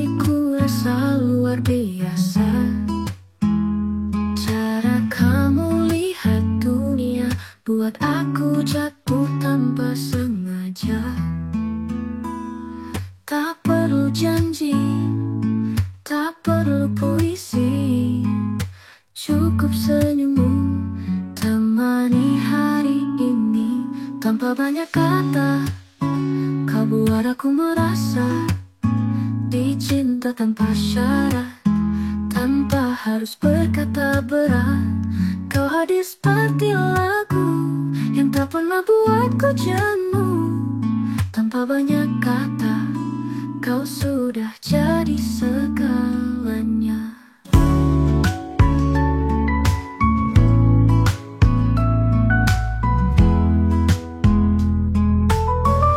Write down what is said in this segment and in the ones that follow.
Tapi ku rasa luar biasa cara kamu lihat dunia, buat aku jatuh tanpa sengaja. Tak perlu janji, tak perlu puisi, cukup senyummu temani hari ini. Tanpa banyak kata, kau buat aku merasa dicinta tanpa syarat, tanpa harus berkata berat. Kau hadir seperti lagu yang tak pernah buatku jenuh. Tanpa banyak kata, kau sudah jadi segalanya.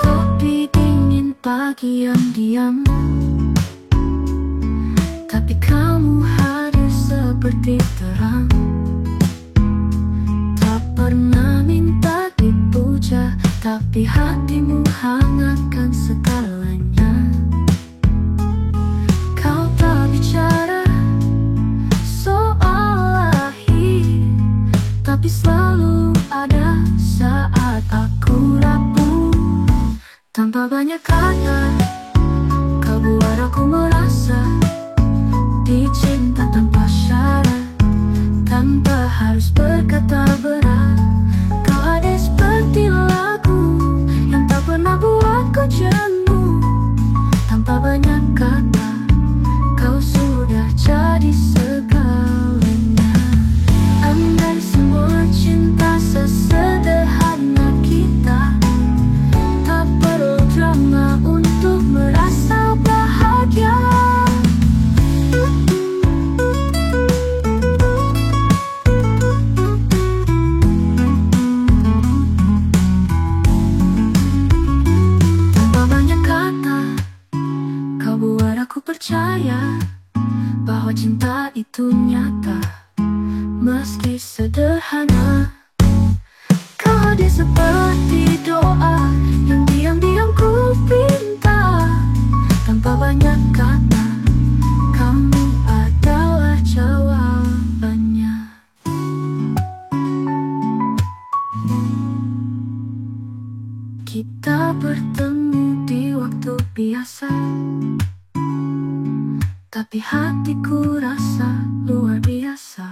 Topi dingin pagi yang diam, tapi kamu hadir seperti terang. Tak pernah minta dipuja, tapi hatimu hangatkan segalanya. Kau tak bicara soal lahir, tapi selalu ada saat aku rapuh. Tanpa banyak kata, kau buat aku merasa dicinta tanpa syarat, tanpa harus berkata berat. Kau ada seperti lagu yang tak pernah buatku jenuh. Tanpa banyak kata, kau sudah jadi segalanya. Andai semua cinta sesederhana kita, tak perlu drama untuk merasa bahagia. Tanpa banyak kata, kau buat aku percaya bahwa cinta itu nyata, meski sederhana. Kau hadir seperti doa yang diam-diam ku pinta. Tanpa banyak kata, kamu adalah jawabannya. Kita bertemu di waktu biasa, tapi hatiku rasa luar biasa.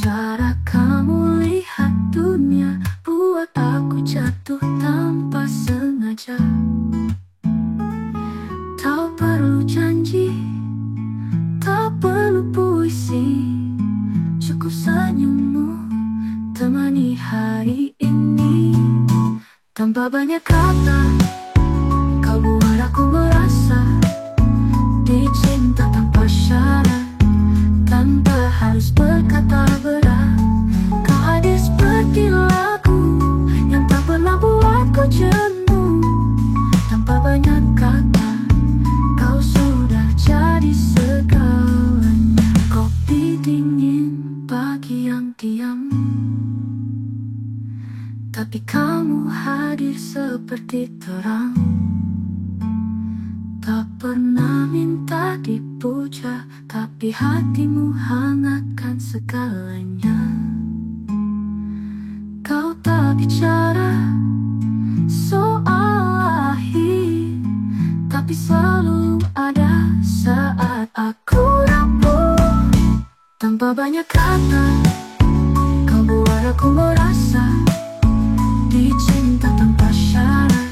Cara kamu lihat dunia buat aku jatuh tanpa sengaja. Tak perlu janji, tak perlu puisi, cukup senyummu temani hari ini. Tanpa banyak kata, kau buat aku merasa dicinta tanpa syarat, tanpa harus berkata berat. Kau hadir seperti lagu yang tak pernah buatku jenuh. Tanpa banyak kata, kau sudah jadi segalanya. Kopi dingin pagi yang diam, tapi kamu hadir seperti terang. Tak pernah minta dipuja, tapi hatimu hangatkan segalanya. Kau tak bicara soal lahir, tapi selalu ada saat aku rapuh. Tanpa banyak kata, kau buat aku merasa dicinta tanpa syarat,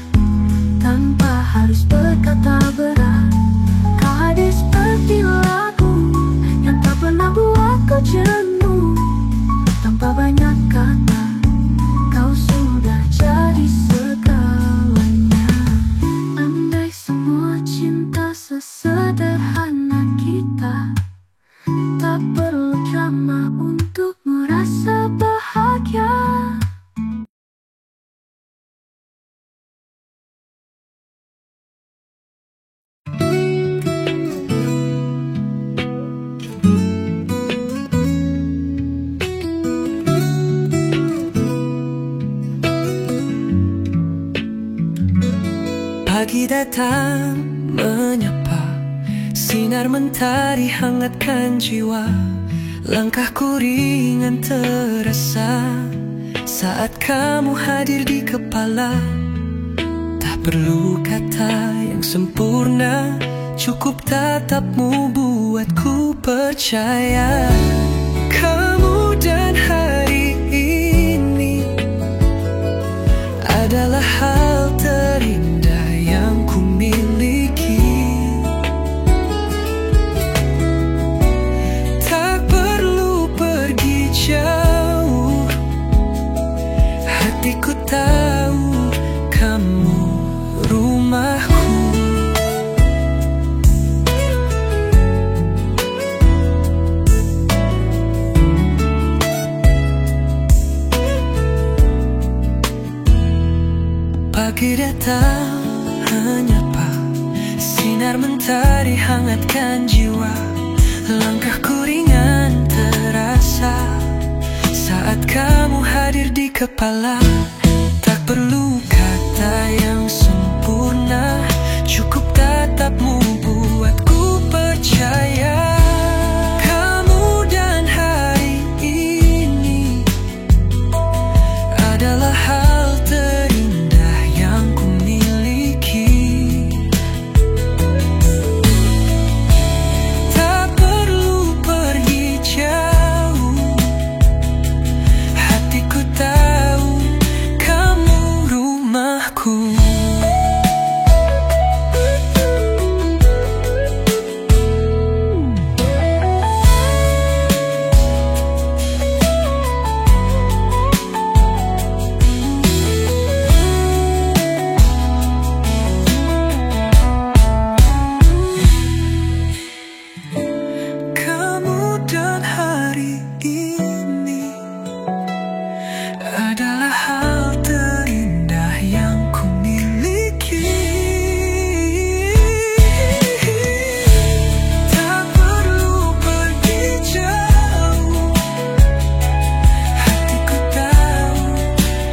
tanpa harus berkata berat. Kau hadir seperti lagu yang tak pernah buatku jenuh. Tanpa banyak kata, kau sudah jadi segalanya. Andai semua cinta sesederhana kita, tak perlu drama untuk merasa bahagia. Pagi datang menyapa. Sinar mentari hangatkan jiwa. Langkahku ringan terasa saat kamu hadir di kepala. Tak perlu kata yang sempurna, cukup tatapmu buatku percaya. Kamu dan hari ini adalah hal terindah yang ku miliki. Tak perlu pergi jauh, hatiku tahu kamu rumahku. Pagi datang menyapa, sinar mentari hangatkan jiwa. Langkahku ringan terasa saat kamu hadir di kepala. Tak perlu kata yang sempurna, cukup tatapmu buatku percaya. Kamu dan hari ini adalah hal terindah yang ku miliki. Tak perlu pergi jauh, hatiku tahu kamu rumahku. Kamu dan hari ini adalah hal terindah yang ku miliki. Tak perlu pergi jauh, hatiku tahu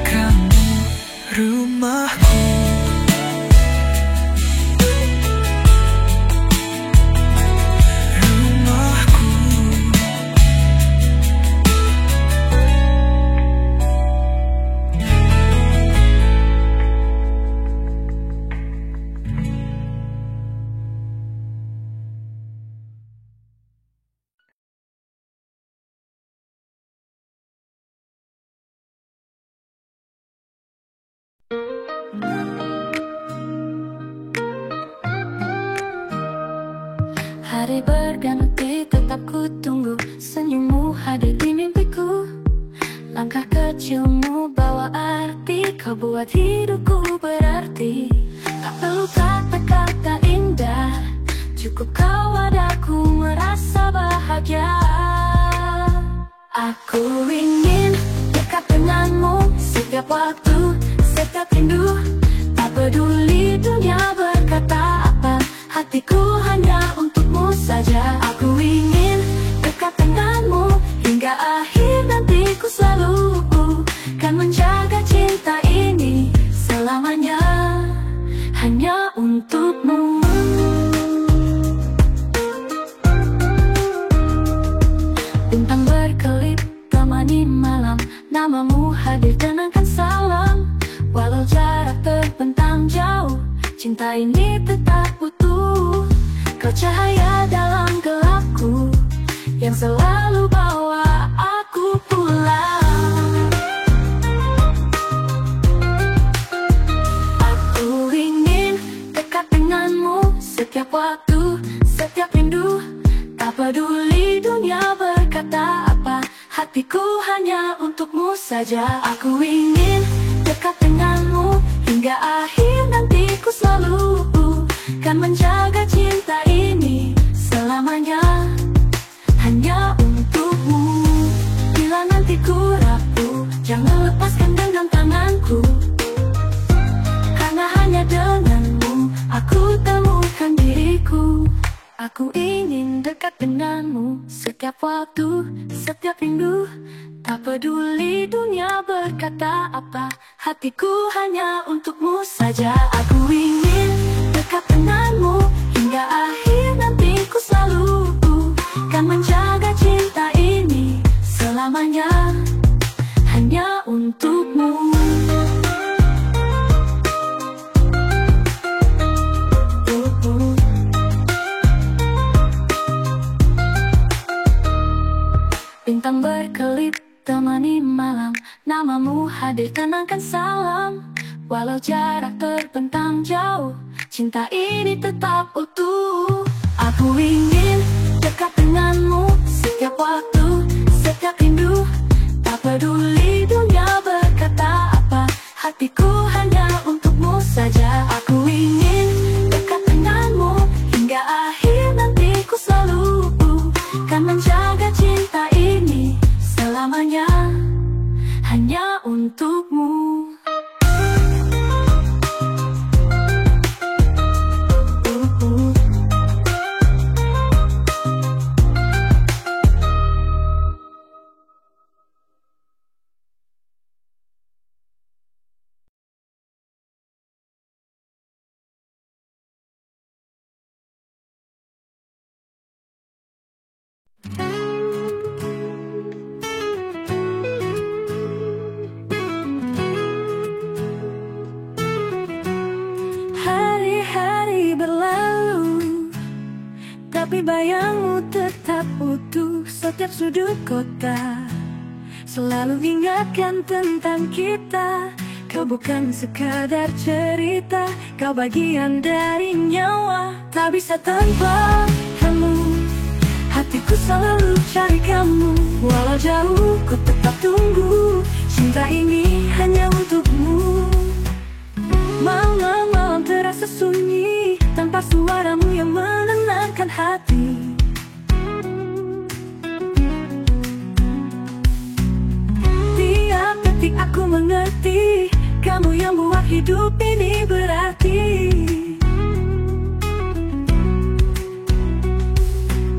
kamu rumahku. Hari berganti tetap ku tunggu, senyummu hadir di mimpiku. Langkah kecilmu bawa arti, kau buat hidupku berarti. Tak perlu kata-kata indah, cukup kau adaku merasa bahagia. Aku ingin dekat denganmu setiap waktu, setiap rindu. Tak peduli dunia berkata apa, hatiku hanya untukmu saja. Aku ingin dekat denganmu hingga akhir nantiku, selalu kan menjaga cinta ini selamanya hanya untukmu. Bintang berkelip temani malam, namamu hadir denangkan salam. Walau jarak terbentang jauh, cinta ini tetap utuh. Kau cahaya dalam gelapku, yang selalu bawa aku pulang. Aku ingin dekat denganmu setiap waktu, setiap rindu. Tak peduli dunia berkata apa, hatiku hanya untukmu saja. Aku ingin dekat denganmu hingga akhir nantiku, selalu kan menjaga cinta ini selamanya hanya untukmu. Bila nantiku rapuh, jangan lepaskan genggam tanganku, karena hanya denganmu aku temukan diriku. Aku ingin dekat denganmu setiap waktu, setiap rindu. Tak peduli dunia berkata apa, hatiku hanya untukmu saja. Aku ingin dekat dekat denganmu hingga akhir nanti. Ku selalu kan menjaga cinta ini selamanya, hanya untukmu. Bintang berkelip temani malam, namamu hadir tenangkan salam. Walau jarak terbentang jauh, cinta ini tetap utuh. Aku ingin dekat denganmu setiap waktu, setiap rindu. Tak peduli dunia berkata apa, hatiku hanya untukmu saja. Aku ingin dekat denganmu hingga akhir nanti. Ku selalu kan menjaga cinta ini selamanya, hanya untukmu. Hari-hari berlalu, tapi bayangmu tetap utuh. Setiap sudut kota selalu ingatkan tentang kita. Kau bukan sekadar cerita, kau bagian dari nyawa. Tak bisa tanpa kamu, hatiku selalu cari kamu. Walau jauh ku tetap tunggu, cinta ini hanya untukmu. Malam-malam terasa sunyi tanpa suaramu yang menenangkan hati. Tiap detik aku mengerti, kamu yang buat hidup ini berarti.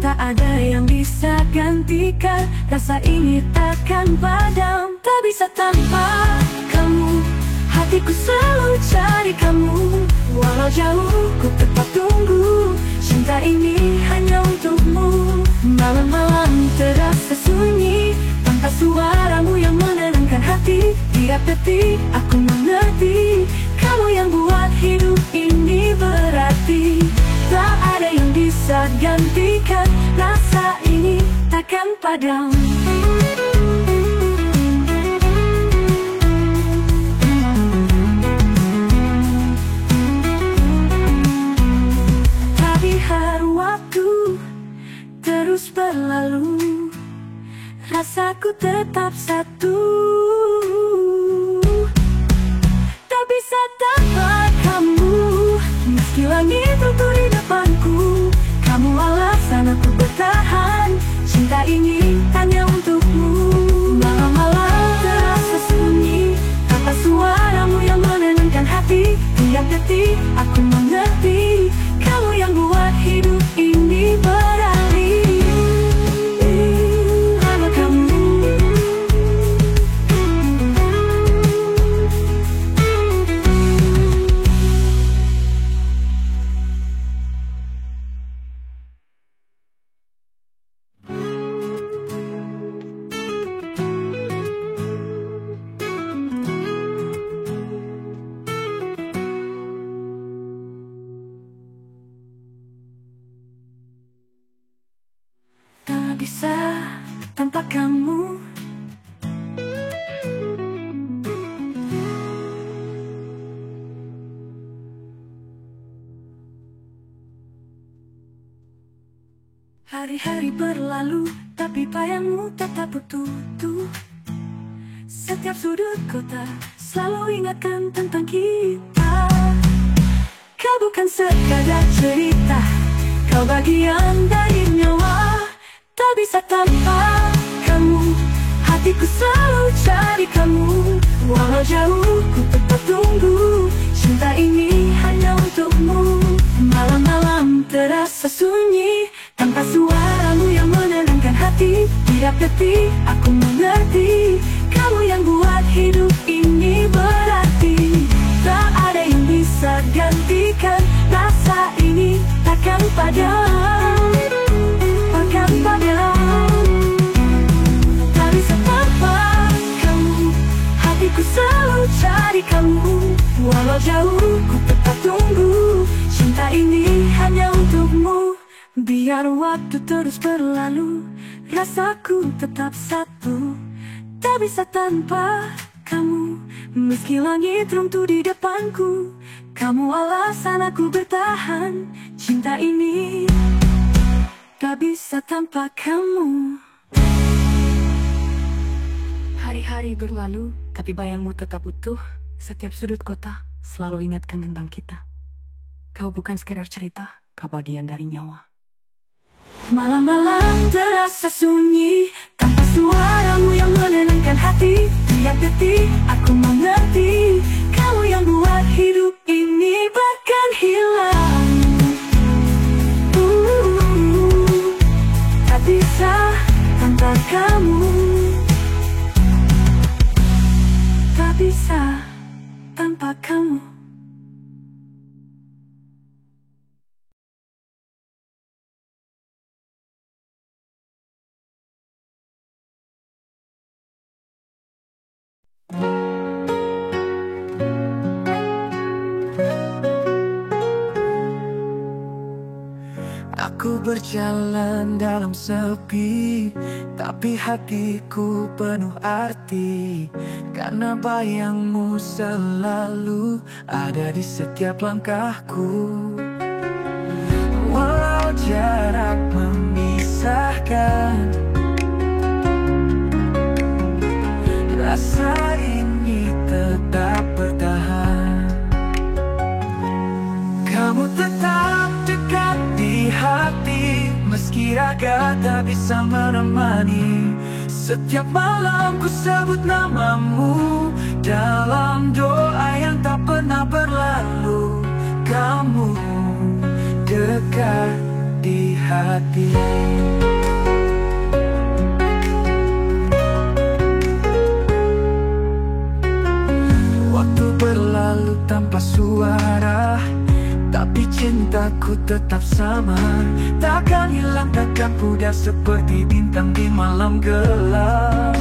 Tak ada yang bisa gantikan, rasa ini takkan padam. Tak bisa tanpa kamu, hatiku selalu cari kamu. Walau jauh ku tetap tunggu, cinta ini hanya untukmu. Malam-malam terasa sunyi tanpa suaramu yang menenangkan hati. Tiap detik aku mengerti, kamu yang buat hidup ini berarti. Tak ada yang bisa gantikan, rasa ini takkan padam. Waktu terus berlalu, rasaku tetap satu. Tak bisa tanpa kamu, meski langit runtuh di depanku. Kamu alasan aku bertahan, cinta ini hanya untukmu. Malam-malam terasa sunyi tanpa suaramu yang menenangkan hati. Tiap detik aku mengerti, kamu yang buat hidup ini berarti. Hanya kamu. Bisa tanpa kamu. Hari-hari berlalu, tapi bayangmu tetap utuh. Setiap sudut kota selalu ingatkan tentang kita. Kau bukan sekadar cerita, kau bagian dari nyawa. Tak bisa tanpa kamu, hatiku selalu cari kamu. Walau jauh ku tetap tunggu, cinta ini hanya untukmu. Malam-malam terasa sunyi tanpa suaramu yang menenangkan hati. Tiap detik aku mengerti, kamu yang buat hidup ini berarti. Tak ada yang bisa gantikan rasa kamu. Walau jauh ku tetap tunggu, cinta ini hanya untukmu. Biar waktu terus berlalu, rasaku tetap satu. Tak bisa tanpa kamu, meski langit runtuh di depanku. Kamu alasan aku bertahan, cinta ini tak bisa tanpa kamu. Hari-hari berlalu, tapi bayangmu tetap utuh. Setiap sudut kota selalu ingatkan tentang kita. Kau bukan sekedar cerita, kau bagian dari nyawa. Malam-malam terasa sunyi, tanpa suaramu yang menenangkan hati. Tiap detik aku mengerti, kamu yang buat hidup ini bahkan hilang. Tak bisa tanpa kamu, tak bisa tanpa kamu. Aku berjalan dalam sepi, tapi hatiku penuh arti. Karena bayangmu selalu ada di setiap langkahku. Walau jarak memisahkan, rasa ini tetap bertahan. Kamu tetap dekat di hati, meski raga tak bisa menemani. Setiap malam ku sebut namamu dalam doa yang tak pernah berlalu. Kamu dekat di hati. Waktu berlalu tanpa suara, tapi cintaku tetap sama. Takkan hilang, takkan pudar seperti bintang di malam gelap.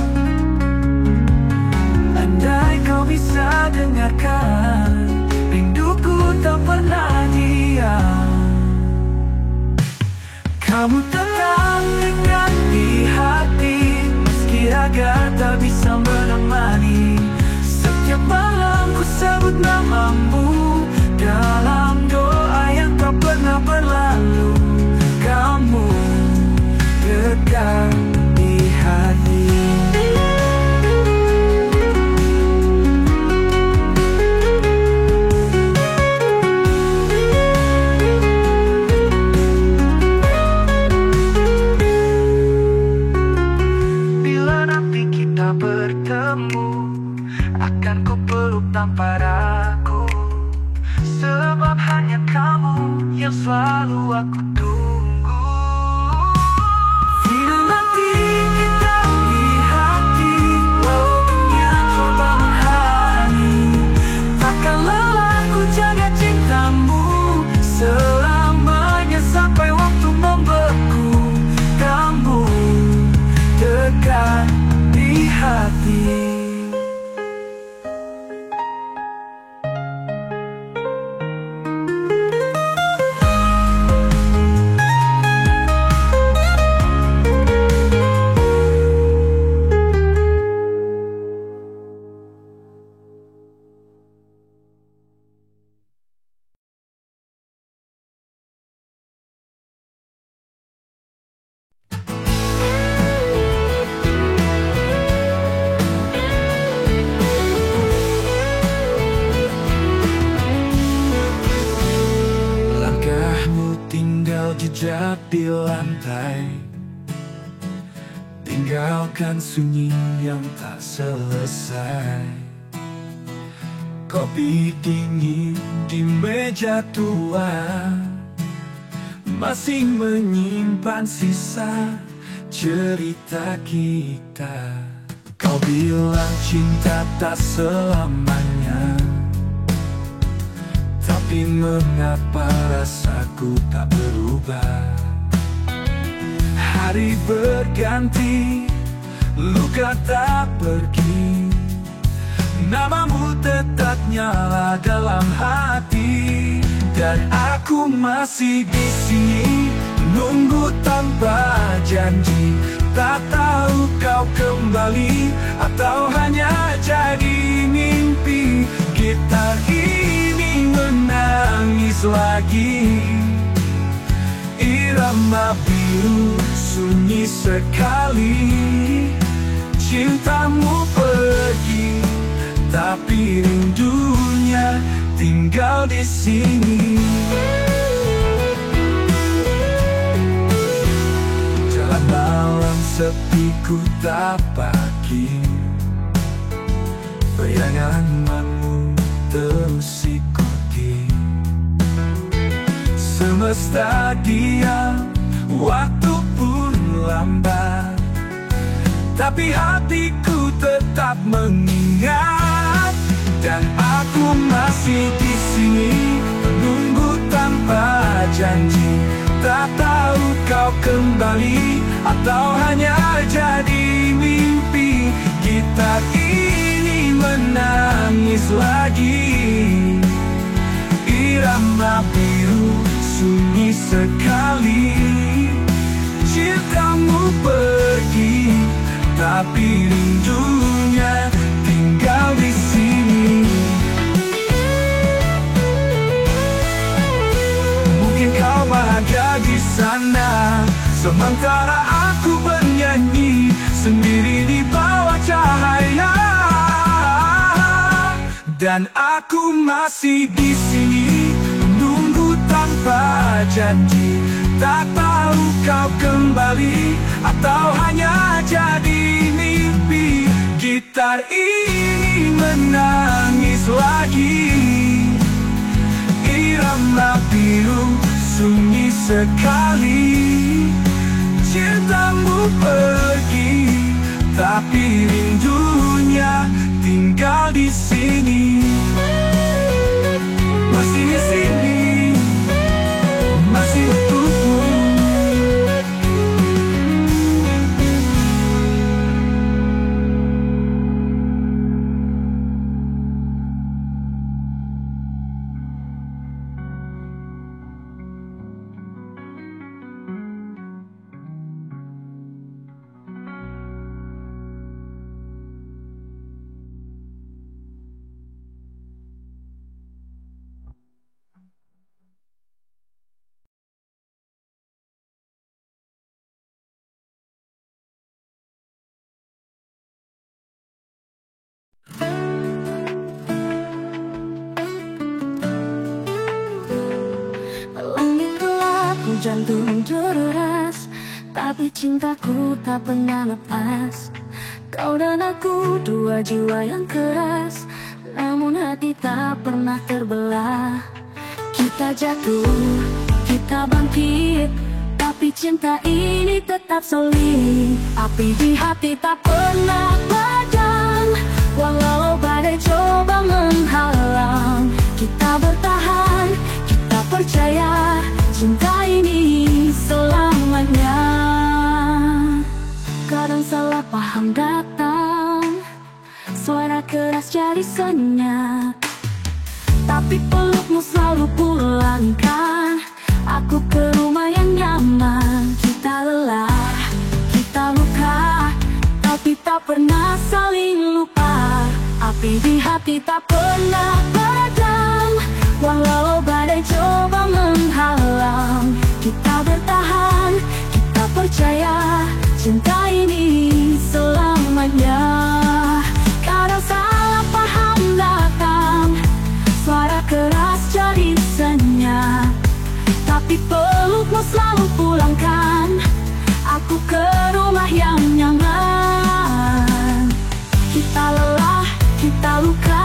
Andai kau bisa dengarkan, rinduku tak pernah diam. Kamu tetap dekat di hati, meski raga tak bisa menemani. Setiap malam ku sebut namamu dalam doa yang tak pernah berlalu. Kamu dekat di hati. Bila nanti kita bertemu, akan ku peluk tanpa ragu. Sebab hanya kamu yang selalu aku tunggu. Bila nanti kita di hati, walau dunia coba menghalangi, takkan lelah ku jaga cintamu selamanya sampai waktu membeku. Kamu dekat di hati. Jejak di lantai, tinggalkan sunyi yang tak selesai. Kopi dingin di meja tua masih menyimpan sisa cerita kita. Kau bilang cinta tak selamanya, tapi mengapa rasaku tak berubah? Hari berganti, luka tak pergi, namamu tetap nyala dalam hati. Dan aku masih di sini, nunggu tanpa janji. Tak tahu kau kembali atau hanya jadi mimpi. Gitar ini menangis lagi, irama biru sunyi sekali. Cintamu pergi, tapi rindunya tinggal di sini. Jalan malam sepi ku tapaki, bayanganmu terus ikuti. Semesta diam, waktu pun lambat, tapi hatiku tetap mengingat. Dan aku masih di sini, menunggu tanpa janji. Tak tahu kau kembali atau hanya jadi mimpi. Gitar ini menangis lagi, irama biru sunyi sekali. Cintamu pergi, tapi rindunya tinggal di sini. Mungkin kau bahagia di sana, sementara aku bernyanyi sendiri di bawah cahaya. Dan aku masih di sini, menunggu tanpa janji. Tak tahu kau kembali atau hanya jadi mimpi. Gitar ini menangis lagi, irama biru sunyi sekali. Cintamu pergi, tapi rindunya tinggal di sini. Masih di sini, masih untukmu. Langit gelap, jantung deras, tapi cintaku tak pernah lepas. Kau dan aku dua jiwa yang keras, namun hati tak pernah terbelah. Kita jatuh, kita bangkit, tapi cinta ini tetap solid. Api di hati tak pernah padam, walau badai coba menghalang. Kita bertahan, kita percaya cinta ini selamanya. Kadang salah paham datang, suara keras jadi senyap, tapi pelukmu selalu pulangkan aku ke rumah yang nyaman. Kita lelah, kita luka, tapi tak pernah saling lupa. Api di hati tak pernah padam, walau badai coba menghalang. Kita bertahan, kita percaya cinta ini selamanya. Kadang salah paham datang, suara keras jadi senyap, tapi pelukmu selalu pulangkan aku ke rumah yang nyaman. Kita lelah, kita luka,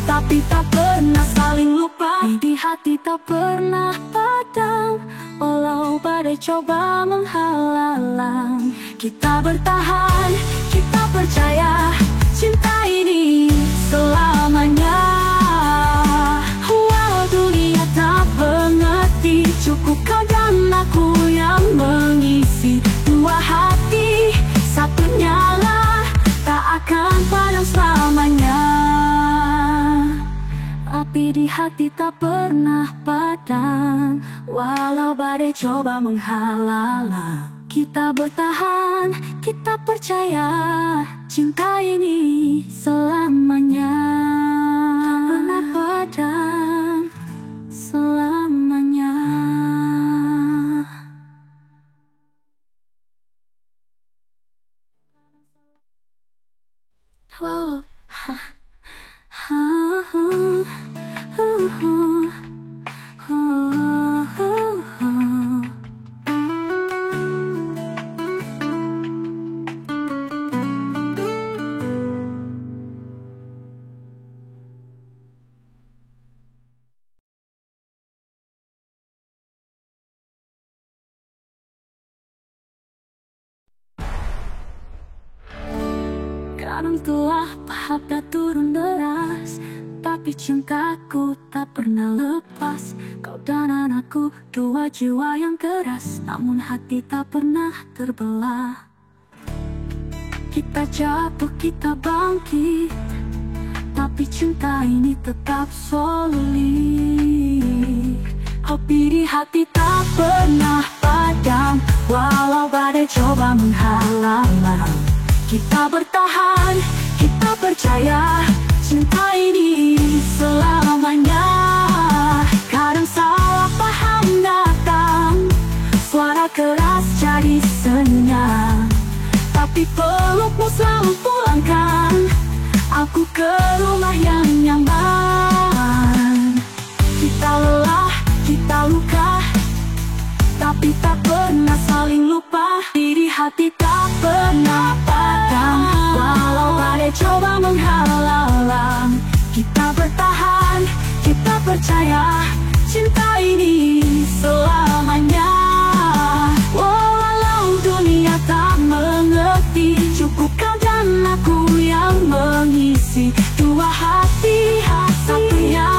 tapi tak pernah saling lupa. Di hati tak pernah padam, walau badai coba menghalang. Kita bertahan, kita percaya cinta ini selamanya. Walau dunia tak mengerti, cukup kau dan aku yang mengisi. Dua hati, satu nyala, tak akan akan padam selamanya. Api di hati tak pernah padam, walau badai coba menghalang. Kita bertahan, kita percaya, cinta ini selamanya. Tak pernah padam selamanya. Oh, ha, ha, kadang telah paham turun deras, tapi cintaku tak pernah lepas. Kau dan anakku, dua jiwa yang keras, namun hati tak pernah terbelah. Kita jatuh, kita bangkit, tapi cinta ini tetap solid. Api di hati tak pernah padam, walau badai coba menghalang. Kita bertahan, kita percaya, cinta ini selamanya. Kadang salah paham datang, suara keras jadi senyap, tapi pelukmu selalu pulangkan aku ke rumah yang nyaman. Kita lelah, kita luka, tapi tak pernah saling lupa. Di hati tak pernah padam, walau badai coba menghalang. Kita bertahan, kita percaya, cinta ini selamanya. Walau dunia tak mengerti, cukup kau dan aku yang mengisi. Dua hati, satunya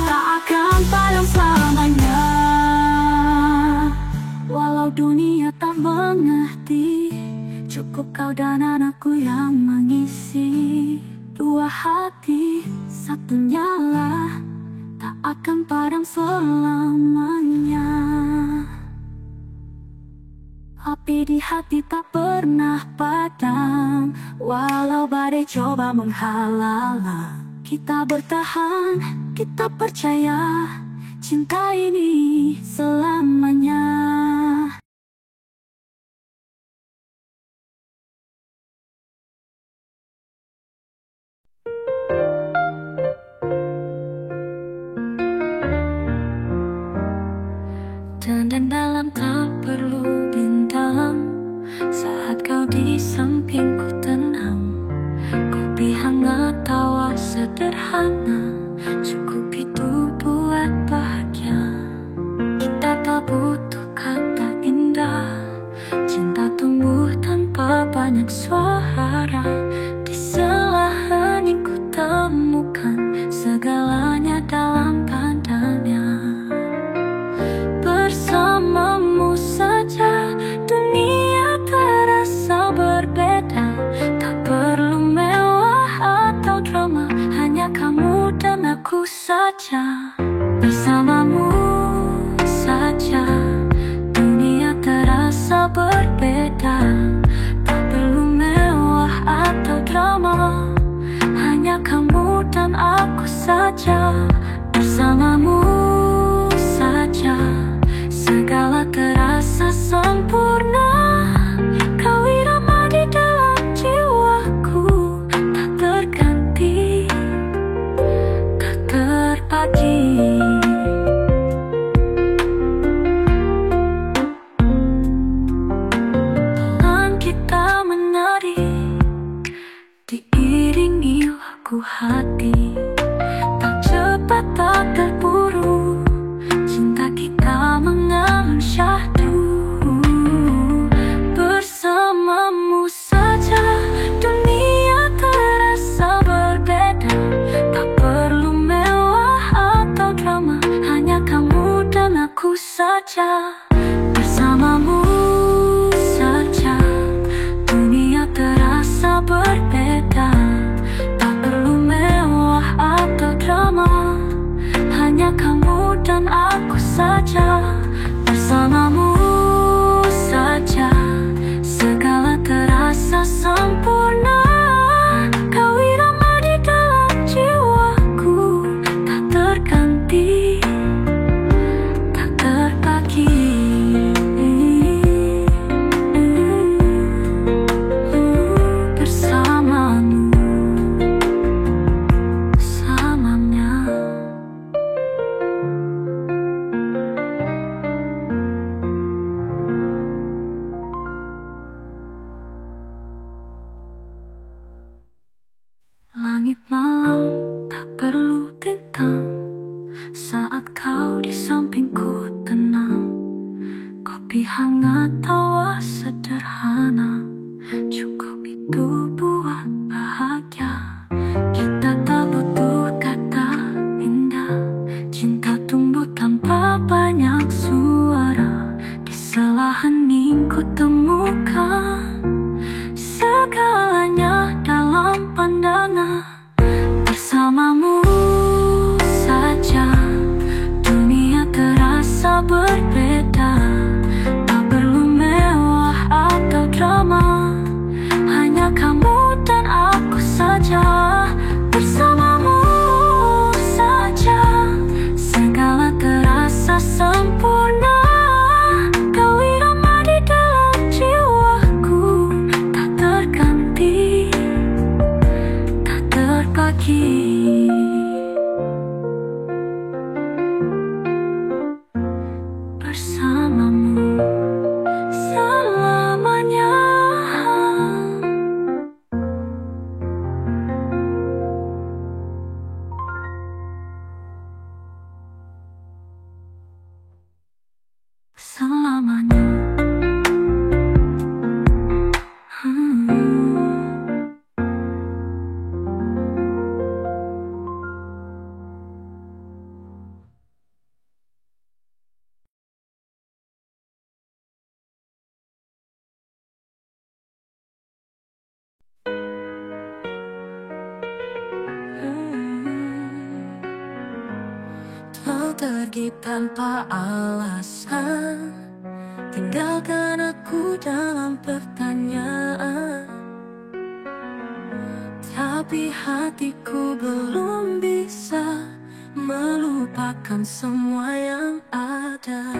tak akan padam selamanya. Walau dunia tak mengerti, cukup kau dan anakku yang mengisi. Dua hati, satu nyala, tak akan padam selamanya. Api di hati tak pernah padam, walau badai coba menghalang. Kita bertahan, kita percaya, cinta ini selamanya. Dan dalam tak perlu bintang, saat kau di sampingku tenang. Kopi hangat, tawa sederhana, cukup itu buat bahagia. Kita tak butuh kata indah, cinta tumbuh tanpa banyak suara. Di sela hening ku temukan segalanya dalam padanya. Bersamamu saja dunia terasa berbeda. Tak perlu mewah atau drama, hanya kamu dan aku saja. Bersamamu saja dunia terasa berbeda. Tak perlu mewah atau drama, hanya kamu dan aku saja. Bersamamu saja segala terasa sempurna. Kau irama di dalam jiwaku, tak terganti, tak terbagi. Tangan kita menari, diiringi lagu hati. Tak cepat, tak terburu, cinta kita mengalun syahdu. Bersamamu saja dunia terasa berbeda. Tak perlu mewah atau drama, hanya kamu dan aku saja. Bersamamu saja dunia terasa berbeda. saja, bersamamu saja segala terasa sempurna. Kau irama di dalam jiwaku, tak terganti, tak terbagi. Bersamamu selamanya. Langit malam tak perlu bintang, saat kau di sampingku tenang. Kopi hangat tawa sederhana, cukup itu buat bahagia. Kita tak butuh kata indah, cinta tumbuh tanpa banyak suara. Di sela hening ku temukan segalanya dalam pandangan. Bersamamu saja dunia terasa berbeda. Tak perlu mewah atau drama, hanya kamu dan aku saja. Bersamamu saja segala terasa sempurna. Kau irama di dalam jiwaku, tak terganti, tak terbagi. Bersamamu selamanya. Selamanya. Kau pergi tanpa alasan, tinggalkan aku dalam pertanyaan. Tapi hatiku belum bisa melupakan semua yang ada.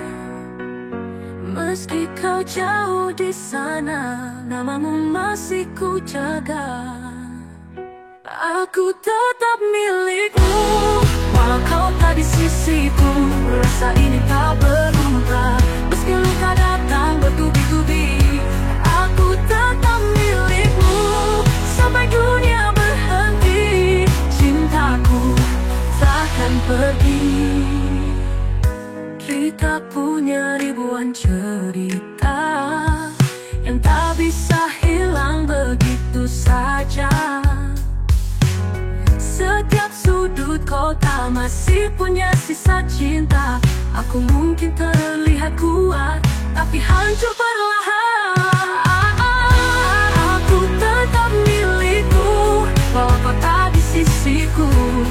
Meski kau jauh di sana, namamu masih ku jaga. Aku tetap milikmu, walau kau tak di sisiku. Rasa ini tak berubah, meski luka datang bertubi-tubi. Aku tetap milikmu sampai dunia berhenti. Cintaku takkan pergi. Kita punya ribuan cerita yang tak bisa hilang begitu saja. Setiap sudut kota masih punya sisa cinta. Aku mungkin terlihat kuat, tapi hancur perlahan. Aku tetap milikmu, walau kau tak di sisiku.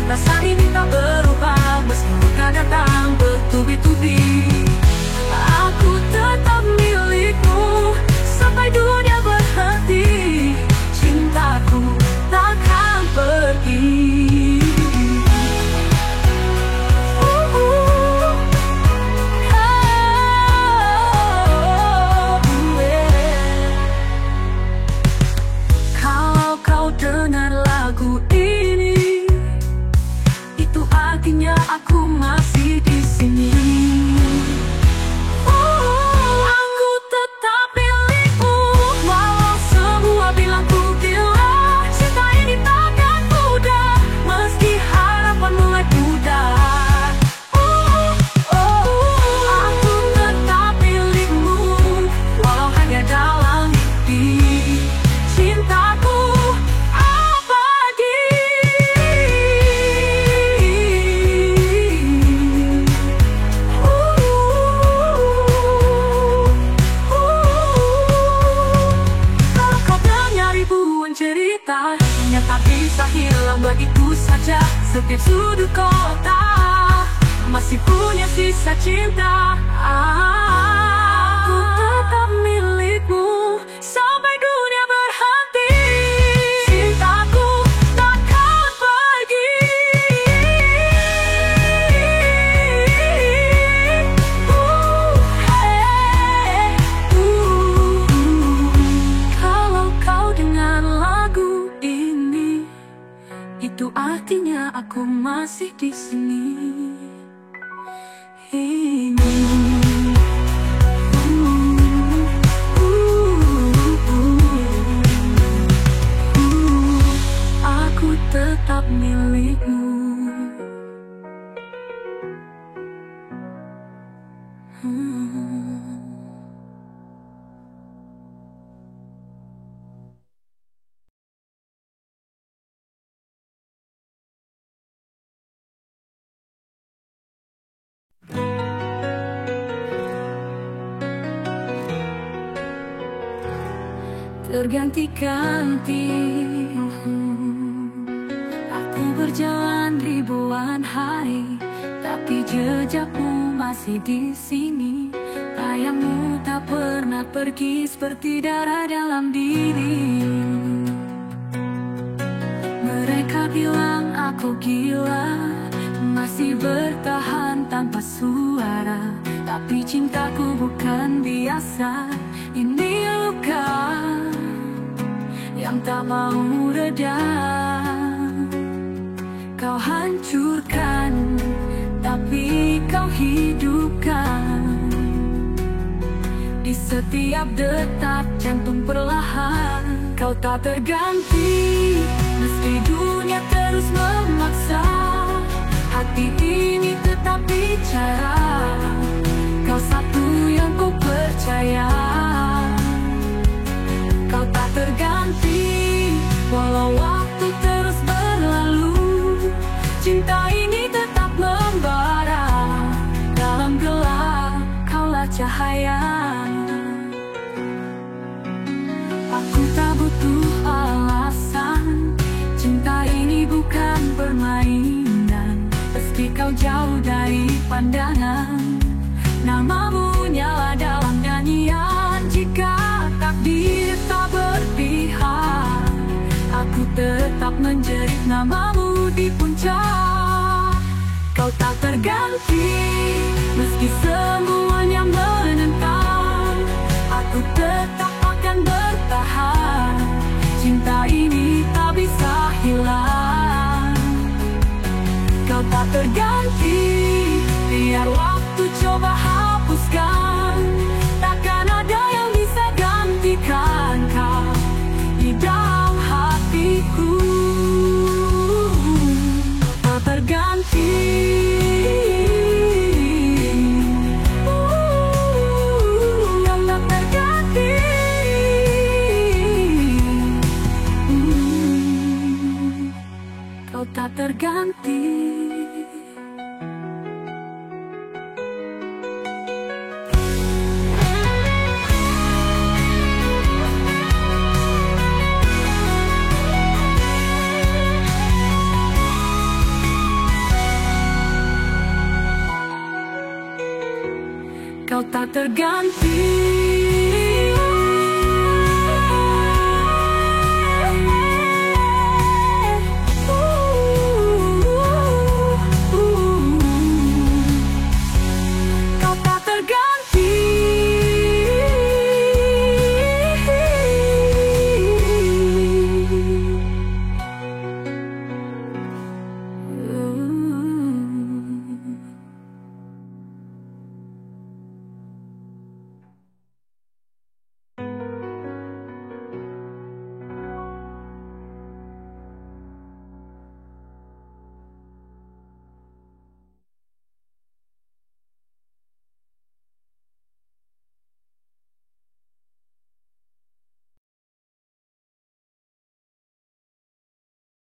Rasa ini tak berubah, meski luka datang bertubi-tubi. Aku tetap milikmu sampai dunia berhenti. Cintaku takkan pergi. Kalau kau dengar lagu ini, itu artinya aku masih di sini. Aku tetap milikmu, walau semua bilang ku gila. Cinta ini takkan mudah, meski harapan mulai pudar. Aku tetap milikmu, walau hanya dalam mimpi. Cintaku abadi. Kalau kau dengar ribuan cerita, yang tak bisa hilang begitu saja. Setiap sudut kota masih punya sisa cinta. Aku tetap milikmu sampai dunia berhenti. Cintaku takkan pergi. Kalau kau dengar lagu ini, itu artinya aku masih di sini. Aku tetap milikmu. Terganti-ganti aku berjalan ribuan hari, tapi jejakmu masih di sini. Tayangmu tak pernah pergi seperti darah dalam diri. Mereka bilang aku gila, masih bertahan tanpa suara. Tapi cintaku bukan biasa, ini luka yang tak mau reda. Kau hancurkan, tapi kau hidupkan. Di setiap detak jantung perlahan, kau tak terganti. Meski dunia terus memaksa, hati ini tetap bicara. Kau satu yang ku percaya. Kau tak terganti, walau waktu terus berlalu. Cinta ini tetap membara. Dalam gelap, kaulah cahaya. Aku tak butuh alasan, cinta ini bukan permainan. Meski kau jauh dari pandangan, namamu nyala dalam nyanyian. Jika takdir tak berpihak, aku tetap menjerit namamu di puncak. Kau tak terganti, meski semuanya menentang. Aku tetap akan bertahan. Cinta ini tak bisa hilang. Kau tak terganti, biar waktu coba hapuskan. Takkan ada yang bisa gantikan kau di dalam hatiku. Tak terganti. Yang tak terganti. Kau tak terganti. Kau tak terganti.